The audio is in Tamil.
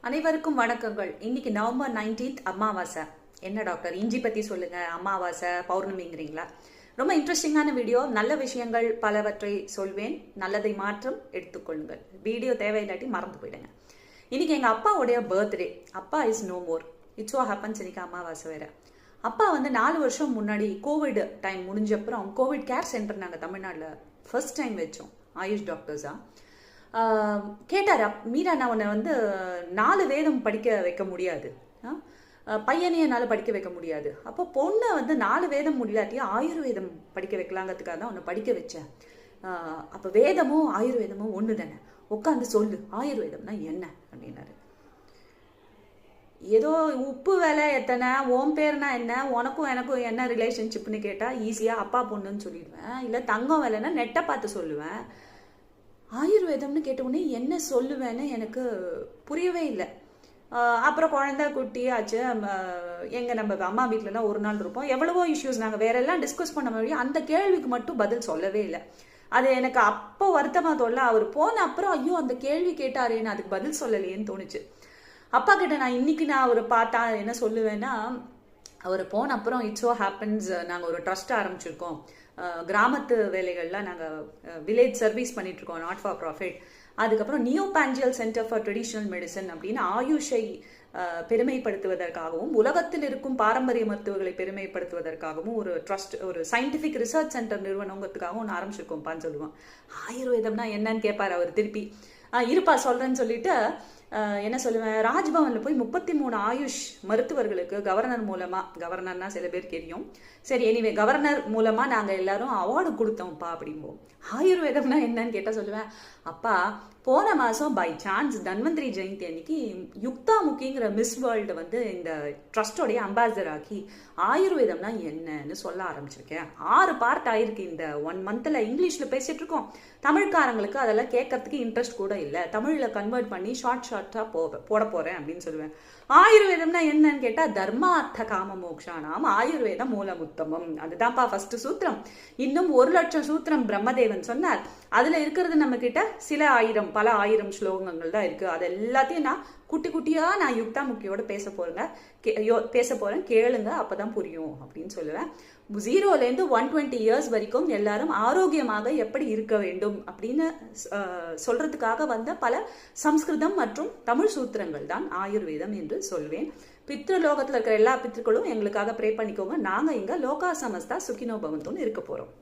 அனைவருக்கும் வணக்கங்கள். இன்னைக்கு நவம்பர் 19 அமாவாசை. என்ன டாக்டர் இஞ்சி பத்தி சொல்லுங்க, அமாவாசை பௌர்ணமிங்கிறீங்களா? ரொம்ப இன்ட்ரெஸ்டிங்கான வீடியோ. நல்ல விஷயங்கள் பலவற்றை சொல்வேன். நல்லதை மாற்றம் எடுத்துக்கொள்ளுங்கள். வீடியோ தேவையில்லாட்டி மறந்து போயிடுங்க. இன்னைக்கு எங்க அப்பாவுடைய பர்த்டே. அப்பா is no more. It's oh happens. இன்னைக்கு அமாவாசை வேற. அப்பா 4 வருஷம் முன்னாடி கோவிட் டைம் முடிஞ்சப்புறம் கோவிட் கேர் சென்டர் நாங்கள் தமிழ்நாட்டில் ஃபர்ஸ்ட் டைம் வச்சோம். ஆயுஷ் டாக்டர்ஸா கேட்டார், மீரா நான் உன்னை 4 வேதம் படிக்க வைக்க முடியாது, பையனையும் என்னால் படிக்க வைக்க முடியாது, அப்போ பொண்ணை 4 வேதம் முடியாட்டியும் ஆயுர்வேதம் படிக்க வைக்கலாங்கிறதுக்காக தான் உன்னை படிக்க வச்சேன். அப்போ வேதமும் ஆயுர்வேதமும் ஒன்று தானே, உட்காந்து சொல்லு ஆயுர்வேதம்னா என்ன அப்படின்னாரு. ஏதோ உப்பு விலை எத்தனை, ஓம் பேர்னா என்ன, உனக்கும் எனக்கும் என்ன ரிலேஷன்ஷிப்னு கேட்டால் ஈஸியாக அப்பா பொண்ணுன்னு சொல்லிடுவேன். இல்லை தங்கம் விலைன்னா நெட்டை பார்த்து சொல்லுவேன். ஆயுர்வேதம்னு கேட்டவுடனே என்ன சொல்லுவேன்னு எனக்கு புரியவே இல்லை. அப்புறம் குழந்தை குட்டி ஆச்சு. எங்கள் நம்ம அம்மா வீட்டிலலாம் ஒரு நாள் இருப்போம். எவ்வளவோ இஷ்யூஸ் நாங்கள் வேற எல்லாம் டிஸ்கஸ் பண்ண முடியும், அந்த கேள்விக்கு மட்டும் பதில் சொல்லவே இல்லை. அது எனக்கு அப்போ வருத்தமாக தோல்ல. அவர் போன அப்புறம் ஐயோ அந்த கேள்வி கேட்டாரேன்னு அதுக்கு பதில் சொல்லலையேன்னு தோணுச்சு. அப்பா கிட்ட நான் அவர் பார்த்தா என்ன சொல்லுவேன்னா, அவர் போன அப்புறம் இட்ஸ் ஓ ஹேப்பன்ஸ் நாங்கள் ஒரு ட்ரஸ்ட் ஆரம்பிச்சிருக்கோம். கிராமத்து வேலைகள்லாம் நாங்கள் வில்லேஜ் சர்வீஸ் பண்ணிட்டு இருக்கோம், நாட் ஃபார் ப்ராஃபிட். அதுக்கப்புறம் நியோபாஞ்சியல் சென்டர் ஃபார் ட்ரெடிஷ்னல் மெடிசன் அப்படின்னு ஆயுஷை பெருமைப்படுத்துவதற்காகவும் உலகத்தில் இருக்கும் பாரம்பரிய மருத்துவர்களை பெருமைப்படுத்துவதற்காகவும் ஒரு ட்ரஸ்ட், ஒரு சயின்டிஃபிக் ரிசர்ச் சென்டர் நிறுவனங்கிறதுக்காகவும் ஒன்று ஆரம்பிச்சிருக்கோம்ப்பான்னு சொல்லுவோம். ஆயுர்வேதம்னா என்னன்னு கேட்பார் அவர் திருப்பி. இருப்பா சொல்றேன்னு சொல்லிட்டு என்ன சொல்லுவேன், ராஜ்பவனில் போய் 33 ஆயுஷ் மருத்துவர்களுக்கு கவர்னர் மூலமா, கவர்னர்னா சில பேர் தெரியும், சரி எனிவே கவர்னர் மூலமா நாங்கள் எல்லாரும் அவார்டு கொடுத்தோம்ப்பா அப்படிம்போம். ஆயுர்வேதம்னா என்னன்னு கேட்டால் சொல்லுவேன், அப்பா போன மாதம் பை சான்ஸ் தன்வந்திரி ஜெயந்தி அன்னைக்கு யுக்தா முக்கிங்கிற மிஸ் வேர்ல்டு இந்த ட்ரஸ்டோடைய அம்பாசிடர் ஆக்கி ஆயுர்வேதம்னா என்னன்னு சொல்ல ஆரம்பிச்சிருக்கேன். 6 பார்ட் ஆயிருக்கு இந்த 1 மந்த்ல. இங்கிலீஷ்ல பேசிட்டு இருக்கோம். தமிழ்காரங்களுக்கு அதெல்லாம் கேட்கறதுக்கு இன்ட்ரெஸ்ட் கூட இல்லை. தமிழ்ல கன்வெர்ட் பண்ணி ஷார்ட்டா போட போறேன் அப்படின்னு சொல்லுவேன். ஆயுர்வேதம்னா என்னன்னு கேட்டா தர்மார்த்த காம மோக்ஷானாம் ஆயுர்வேதம் மூலமுத்தமம். அதுதான்ப்பா ஃபர்ஸ்ட் சூத்திரம். இன்னும் 1,00,000 சூத்திரம் பிரம்மதேவன் சொன்னார். அதுல இருக்கிறது நம்ம கிட்ட பல ஆயிரம் ஸ்லோகங்கள் தான் இருக்கு. அது எல்லாத்தையும் நான் குட்டி குட்டியா நான் யுக்தா முக்கியோட பேச போறேன், கேளுங்க, அப்பதான் புரியும் அப்படின்னு சொல்லுவேன். 0லேருந்து 120 இயர்ஸ் வரைக்கும் எல்லாரும் ஆரோக்கியமாக எப்படி இருக்க வேண்டும் அப்படின்னு சொல்றதுக்காக பல சம்ஸ்கிருதம் மற்றும் தமிழ் சூத்திரங்கள் தான் ஆயுர்வேதம் என்று சொல்வேன். பித்ருலோகத்துல இருக்கிற எல்லா பித்ருக்களும் எங்களுக்காக ப்ரே பண்ணிக்கோங்க. நாங்க இங்க லோகா சமஸ்தா சுகினோ பவந்தோன்னு இருக்க போறோம்.